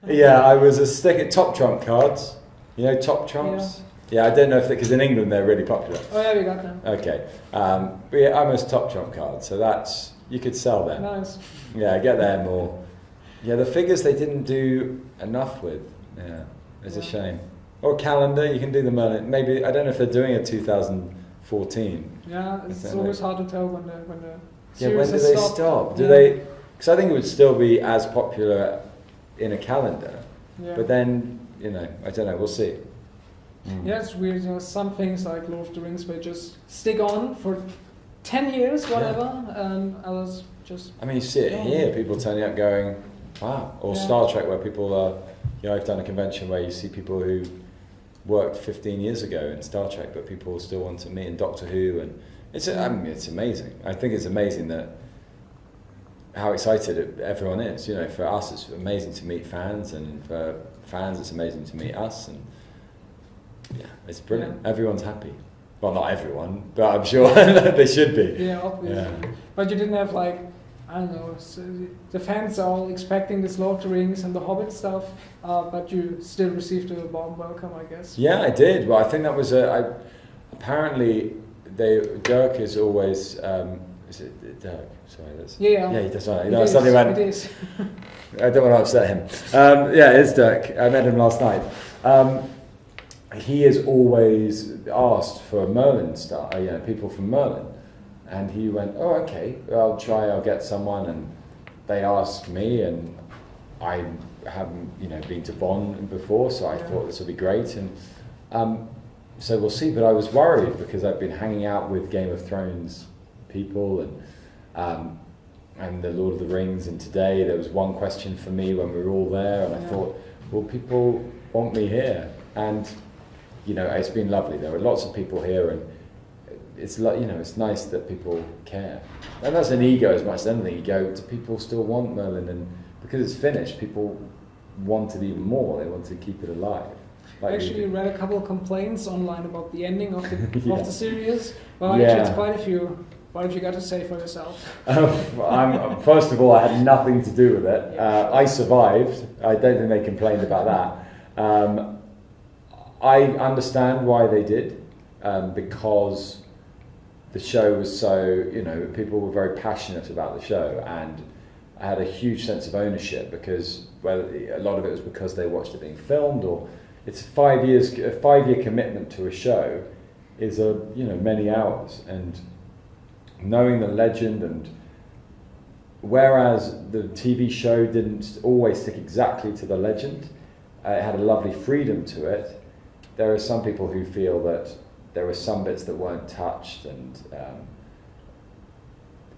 Yeah, I was a stick at top trump cards. You know, top trumps? Yeah, I don't know if because in England they're really popular. Oh yeah, we got them. Okay. But yeah, I'm a top trump card, so that's, you could sell them. Nice. Yeah, get them or... Yeah, the figures they didn't do enough with. Yeah, it's a shame. Or calendar, you can do the Merlin. Maybe, I don't know if they're doing a 2014. Yeah, it's always hard to tell when the Yeah, when series do has they stopped. stop? Do they? Because I think it would still be as popular in a calendar. Yeah. But then, you know, I don't know, we'll see. Yeah, it's weird. You know, some things like Lord of the Rings may just stick on for 10 years, whatever, and others just... I mean, you see it here, people turning up going, wow. Or Star Trek, where people are, you know, I've done a convention where you see people who worked 15 years ago in Star Trek, but people still want to meet in Doctor Who, and it's amazing. I think it's amazing that how excited everyone is. You know, for us, it's amazing to meet fans, and for fans, it's amazing to meet us, and yeah, it's brilliant. Yeah. Everyone's happy. Well, not everyone, but I'm sure they should be. Yeah, obviously. Yeah. But you didn't have like, I don't know, so the fans are all expecting this Lord of the Rings and the Hobbit stuff, but you still received a warm welcome, I guess. Yeah, I did. Well, I think that was apparently Dirk is always. Is it Dirk? Sorry, that's. Yeah, he does. Right. It is. I don't want to upset him. Yeah, it's Dirk. I met him last night. He has always asked for Merlin stuff. You know, people from Merlin. And he went, oh, okay, I'll get someone. And they asked me, and I haven't, you know, been to Bonn before, so I thought this would be great. And so we'll see. But I was worried because I've been hanging out with Game of Thrones people and the Lord of the Rings. And today there was one question for me when we were all there, and I thought, well, people want me here. And, you know, it's been lovely. There were lots of people here, and it's like, you know, it's nice that people care. And that's an ego as much as anything. You go, do people still want Merlin? And because it's finished, people want it even more. They want to keep it alive. I actually read a couple of complaints online about the ending of the of the series. Well, actually, it's quite a few. What have you got to say for yourself? First of all, I had nothing to do with it. I survived. I don't think they complained about that. I understand why they did, because the show was so, you know, people were very passionate about the show, and I had a huge sense of ownership because, well, a lot of it was because they watched it being filmed, or it's 5 years, a 5-year commitment to a show is many hours, and knowing the legend, and whereas the TV show didn't always stick exactly to the legend, it had a lovely freedom to it. There are some people who feel that there were some bits that weren't touched, and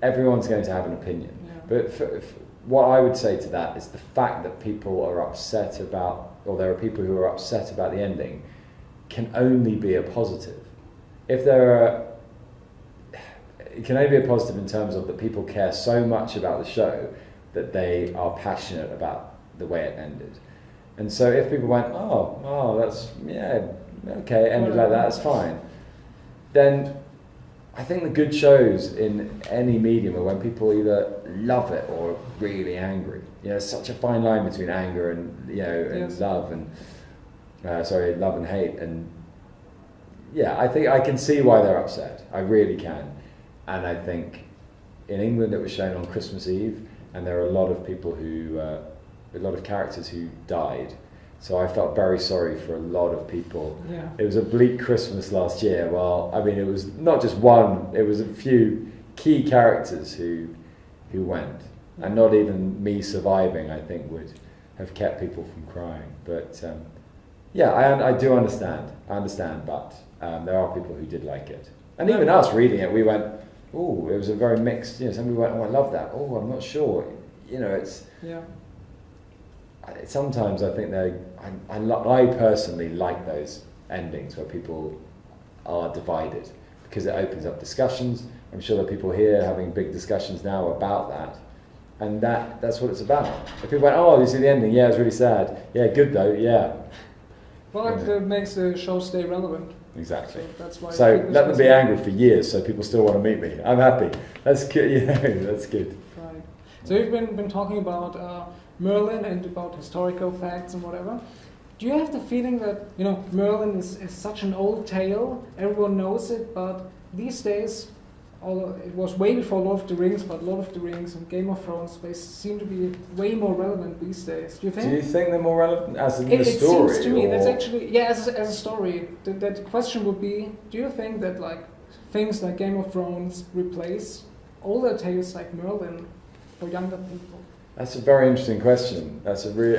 everyone's going to have an opinion. Yeah. But what I would say to that is the fact that people are upset about, or there are people who are upset about the ending, can only be a positive. If there are, it can only be a positive in terms of that people care so much about the show that they are passionate about the way it ended. And so if people went, oh, that's, yeah, okay, it ended like that, that's fine. Then I think the good shows in any medium are when people either love it or are really angry. You know, there's such a fine line between anger and, you know, and love and, love and hate. And yeah, I think I can see why they're upset. I really can. And I think in England it was shown on Christmas Eve, and there are a lot of people who, a lot of characters who died. So I felt very sorry for a lot of people. Yeah. It was a bleak Christmas last year. Well, I mean, it was not just one, it was a few key characters who went. Yeah. And not even me surviving, I think, would have kept people from crying. But I do understand. I understand, but there are people who did like it. And even us reading it, we went, oh, it was a very mixed, you know, somebody went, oh, I love that. Oh, I'm not sure. You know, it's... Yeah. Sometimes I think I personally like those endings where people are divided, because it opens up discussions. I'm sure there are people here having big discussions now about that, and that's what it's about. If people went, oh, you see the ending? Yeah, it's really sad. Yeah, good though. Yeah. Well, it makes the show stay relevant. Exactly. So that's why. So let them be angry for years, so people still want to meet me. I'm happy. That's good. Yeah, that's good. Right. So you've been talking about Merlin and about historical facts and whatever. Do you have the feeling that, you know, Merlin is such an old tale, everyone knows it, but these days, it was way before Lord of the Rings, but Lord of the Rings and Game of Thrones, they seem to be way more relevant these days. Do you think? Do you think they're more relevant as in the story? It seems to me that's actually, yeah, as a story. That question would be, do you think that like things like Game of Thrones replace older tales like Merlin for younger people? That's a very interesting question. That's a really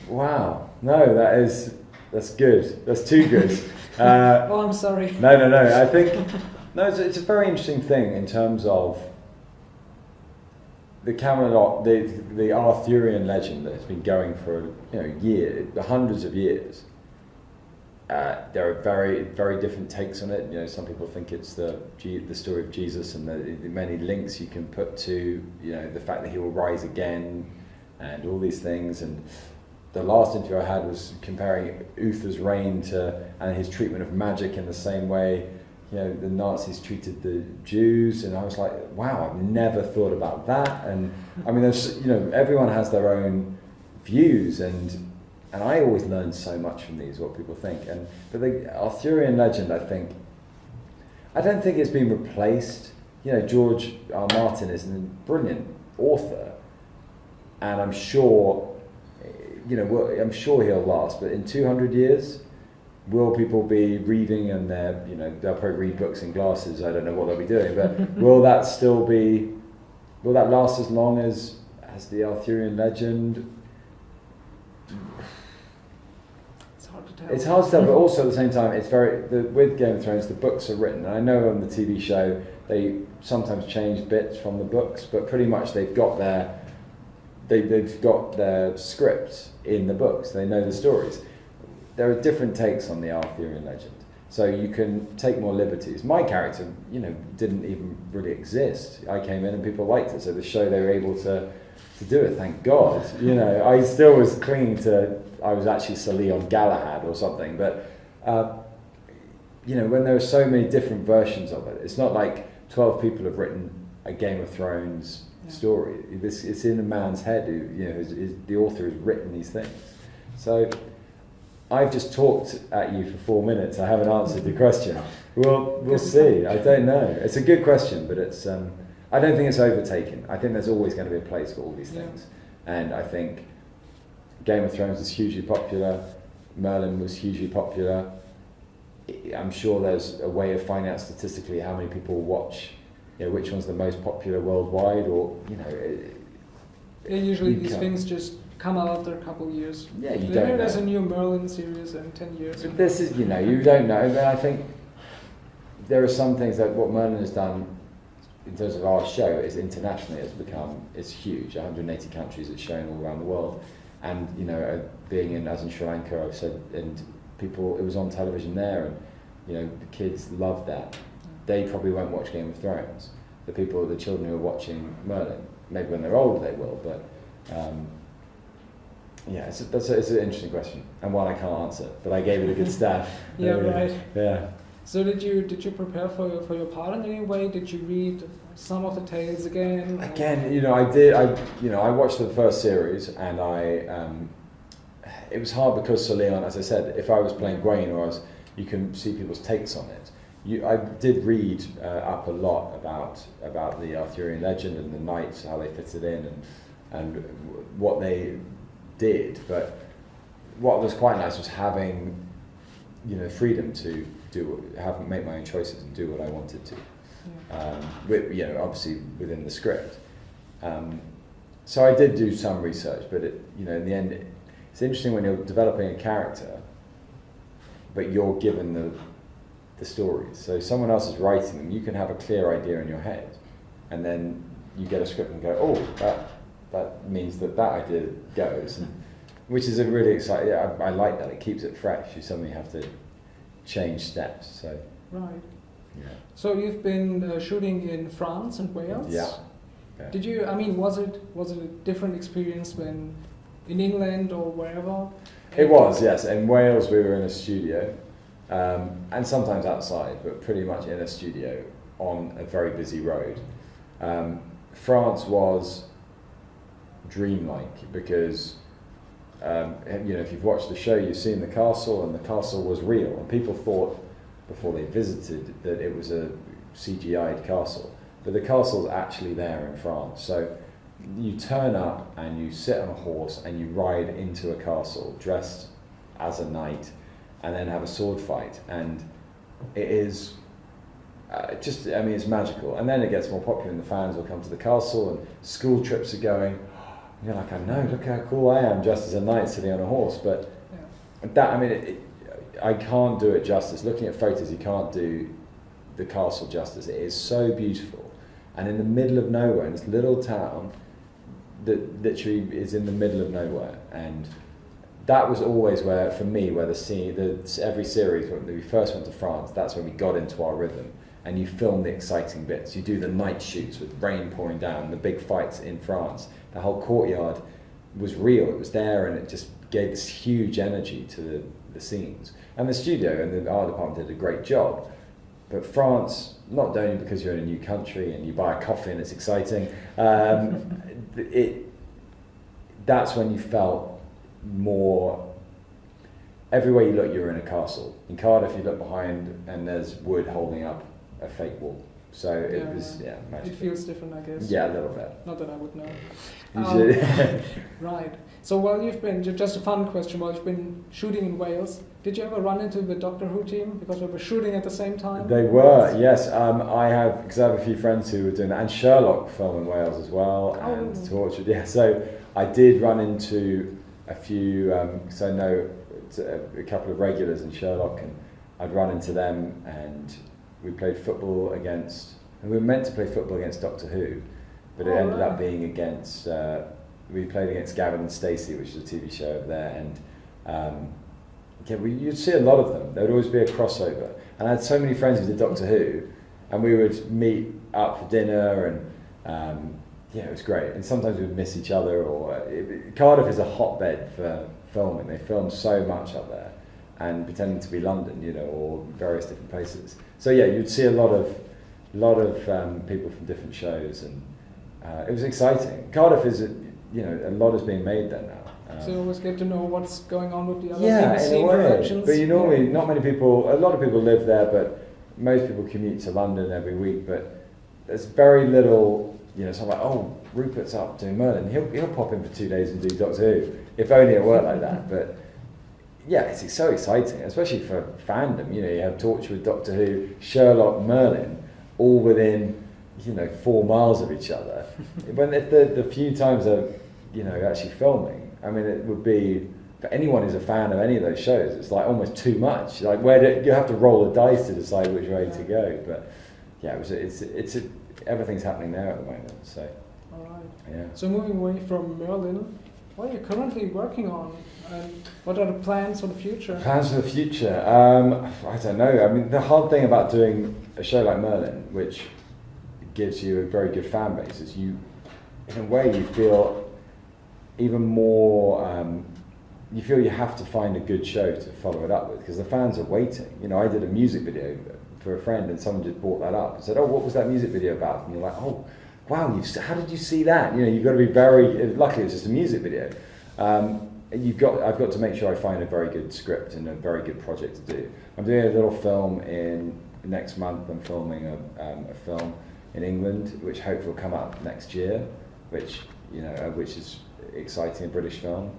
wow. No, that's good. That's too good. Oh, I'm sorry. No. I think it's a very interesting thing in terms of the Camelot, the Arthurian legend that has been going for hundreds of years. There are very, very different takes on it. You know, some people think it's the story of Jesus and the many links you can put to the fact that he will rise again and all these things. And the last interview I had was comparing Uther's reign and his treatment of magic in the same way the Nazis treated the Jews, and I was like, wow, I've never thought about that. And I mean, there's everyone has their own views, and I always learn so much from these, what people think. But the Arthurian legend, I don't think it's been replaced. George R. Martin is a brilliant author, and I'm sure he'll last. But in 200 years, will people be reading and they'll probably read books in glasses? I don't know what they'll be doing, but will that last as long as the Arthurian legend? It's hard to tell, but also at the same time, with Game of Thrones, the books are written. And I know on the TV show they sometimes change bits from the books, but pretty much they've got their script in the books. They know the stories. There are different takes on the Arthurian legend, so you can take more liberties. My character, didn't even really exist. I came in and people liked it, so the show they were able to do it. Thank God. I still was clinging to. I was actually Sir Leon Galahad or something, but when there are so many different versions of it, it's not like 12 people have written a Game of Thrones story. It's in a man's head who, the author has written these things. So I've just talked at you for 4 minutes. I haven't answered the question. We'll see. I don't know. It's a good question, but it's. I don't think it's overtaken. I think there's always going to be a place for all these things, and I think Game of Thrones is hugely popular. Merlin was hugely popular. I'm sure there's a way of finding out statistically how many people watch. Which one's the most popular worldwide, or usually these things just come out after a couple of years. Yeah, you don't know. There's a new Merlin series in 10 years. But this is, you don't know. But I think there are some things that what Merlin has done in terms of our show is internationally it's huge. 180 countries it's shown all around the world, and being in Sri Lanka, I've said, and people, it was on television there, and the kids loved that. They probably won't watch Game of Thrones. The children who are watching Merlin, maybe when they're older they will, but it's an interesting question, and one I can't answer, but I gave it a good stab. Right. Yeah. So did you prepare for your part in any way? Did you read some of the tales again? Again, I did. I watched the first series, and it was hard because Sir Leon, as I said, if I was playing Gwaine you can see people's takes on it. I did read up a lot about the Arthurian legend and the knights, how they fitted in, and what they did. But what was quite nice was having, freedom to make my own choices and do what I wanted to. Obviously within the script. So I did do some research, but in the end, it's interesting when you're developing a character, but you're given the stories. So someone else is writing them. You can have a clear idea in your head, and then you get a script and go, oh, that means that idea goes, which is a really exciting. Yeah, I like that. It keeps it fresh. You suddenly have to change steps. So right. Yeah. So you've been shooting in France and Wales. Yeah. Did you? I mean, was it a different experience than in England or wherever? It was, yes. In Wales, we were in a studio. And sometimes outside, but pretty much in a studio on a very busy road. France was dreamlike because if you've watched the show, you've seen the castle, and the castle was real, and people thought before they visited that it was a CGI'd castle, but the castle's actually there in France. So you turn up and you sit on a horse and you ride into a castle dressed as a knight, and then have a sword fight, and it is it's magical. And then it gets more popular, and the fans will come to the castle, and school trips are going. And you're like, I know, look how cool I am, dressed as a knight sitting on a horse. But I can't do it justice. Looking at photos, you can't do the castle justice. It is so beautiful, and in the middle of nowhere, in this little town that literally is in the middle of nowhere. And that was always where, for me, where every series, when we first went to France, that's when we got into our rhythm. And you film the exciting bits. You do the night shoots with rain pouring down, the big fights in France. The whole courtyard was real. It was there, and it just gave this huge energy to the scenes. And the studio and the art department did a great job. But France, not only because you're in a new country and you buy a coffee and it's exciting, that's when you felt more. Everywhere you look, you're in a castle. In Cardiff, you look behind and there's wood holding up a fake wall. So it was magical. It feels different, I guess. Yeah, a little bit. Not that I would know. You should. Right. So while you've been, just a fun question, while you've been shooting in Wales, did you ever run into the Doctor Who team? Because we were shooting at the same time? They were, yes. I have a few friends who were doing that, and Sherlock film in Wales as well, and Tortured. Yeah, so I did run into a few, so I know a couple of regulars in Sherlock, and I'd run into them, and we played football against, and we were meant to play football against Doctor Who, but it ended up being against, we played against Gavin and Stacey, which is a TV show over there, and you'd see a lot of them. There would always be a crossover. And I had so many friends who did Doctor Who, and we would meet up for dinner, and it was great. And sometimes we would miss each other, Cardiff is a hotbed for filming. They film so much up there, and pretending to be London, or various different places. So yeah, you'd see a lot of people from different shows, and it was exciting. Cardiff is, a lot is being made there now. So you always get to know what's going on with the other BBC productions. But not many people, a lot of people live there, but most people commute to London every week, but there's very little, so I'm like, oh, Rupert's up doing Merlin, he'll pop in for 2 days and do Doctor Who, if only it worked like that. But yeah, it's so exciting, especially for fandom. You have Torture with Doctor Who, Sherlock, Merlin, all within 4 miles of each other. When the few times they're actually filming, I mean, it would be, for anyone who's a fan of any of those shows, it's like almost too much. Like, you have to roll a dice to decide which way to go. But yeah, everything's happening there at the moment. So. All right. Yeah. So moving away from Merlin, what are you currently working on? And what are the plans for the future? Plans for the future? I don't know. I mean, the hard thing about doing a show like Merlin, which gives you a very good fan base, is in a way, you feel even more, you feel you have to find a good show to follow it up with, because the fans are waiting. I did a music video for a friend, and someone just brought that up and said, oh, what was that music video about? And you're like, oh, wow, how did you see that? You've got to be luckily it's just a music video. I've got to make sure I find a very good script and a very good project to do. I'm doing a little film next month. I'm filming a film in England, which hopefully will come out next year, which is exciting, a British film.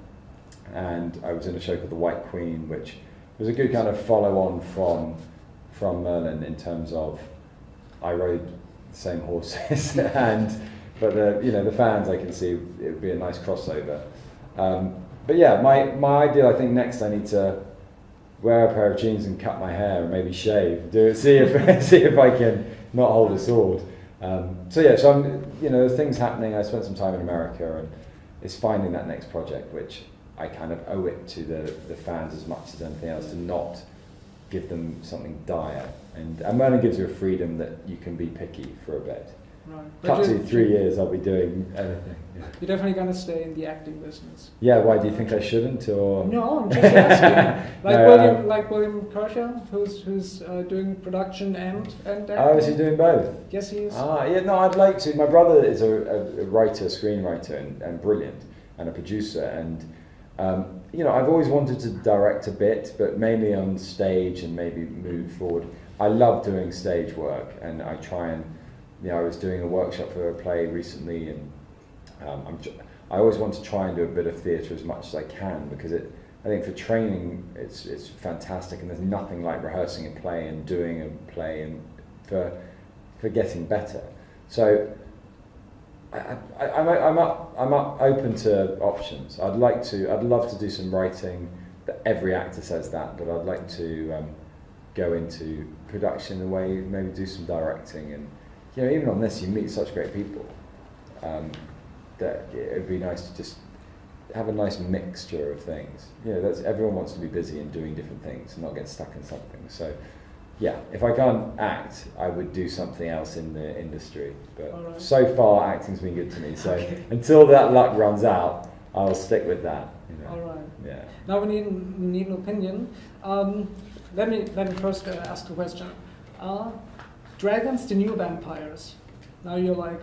And I was in a show called The White Queen, which was a good kind of follow-on from Merlin, in terms of I rode the same horses, but the fans, I can see it would be a nice crossover. But yeah, my idea, I think next I need to wear a pair of jeans and cut my hair and maybe shave. See if I can not hold a sword. So I'm, there's things happening. I spent some time in America, and it's finding that next project, which I kind of owe it to the fans as much as anything else, to not give them something dire. And Merlin gives you a freedom that you can be picky for a bit. Right. Cut to 3 years, I'll be doing anything. Yeah. You're definitely going to stay in the acting business. Yeah, why do you think I shouldn't? Or No, I'm just asking. Like William Kershaw, who's doing production and acting. Oh, is he doing both? Yes, he is. Yeah, no, I'd like to. My brother is a writer, screenwriter, and brilliant, and a producer, and I've always wanted to direct a bit, but mainly on stage and maybe move forward. I love doing stage work, and I try and, I was doing a workshop for a play recently, and I always want to try and do a bit of theatre as much as I can, because I think for training it's fantastic, and there's nothing like rehearsing a play and doing a play and for getting better. So I'm up open to options. I'd love to do some writing. Every actor says that, but I'd like to go into production in a way, maybe do some directing, and even on this you meet such great people that it would be nice to just have a nice mixture of things. Everyone wants to be busy and doing different things and not get stuck in something. So yeah, if I can't act, I would do something else in the industry. But so far, acting's been good to me. So until that luck runs out, I'll stick with that. All right. Yeah. Now we need an opinion. Let me first ask a question. Are dragons the new vampires? Now you're like,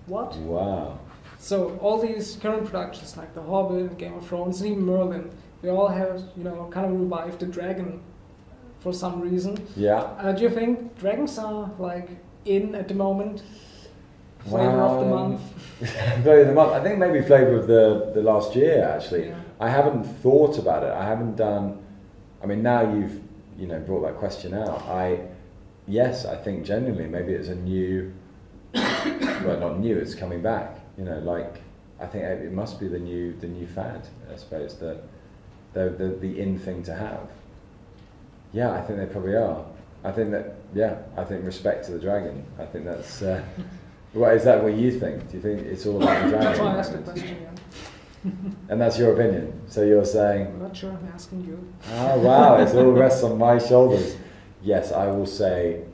what? Wow. So all these current productions like The Hobbit, Game of Thrones, and even Merlin, they all have kind of revived the dragon for some reason. Yeah. Do you think dragons are like in at the moment? Flavor of the month. Flavor of the month. I think maybe flavor of the last year actually. Yeah. I haven't thought about it. I haven't done. I mean, now you've brought that question out. Yes, I think genuinely maybe it's a new. Well, not new. It's coming back. I think it must be the new fad. I suppose the in thing to have. Yeah, I think they probably are. I think that, I think respect to the dragon. I think that's, is that what you think? Do you think it's all about the dragon? That's why I asked the question, yeah. And that's your opinion? So you're saying... I'm not sure, I'm asking you. Oh, wow, it all rests on my shoulders. Yes, I will say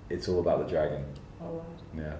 it's all about the dragon. All right. Yeah.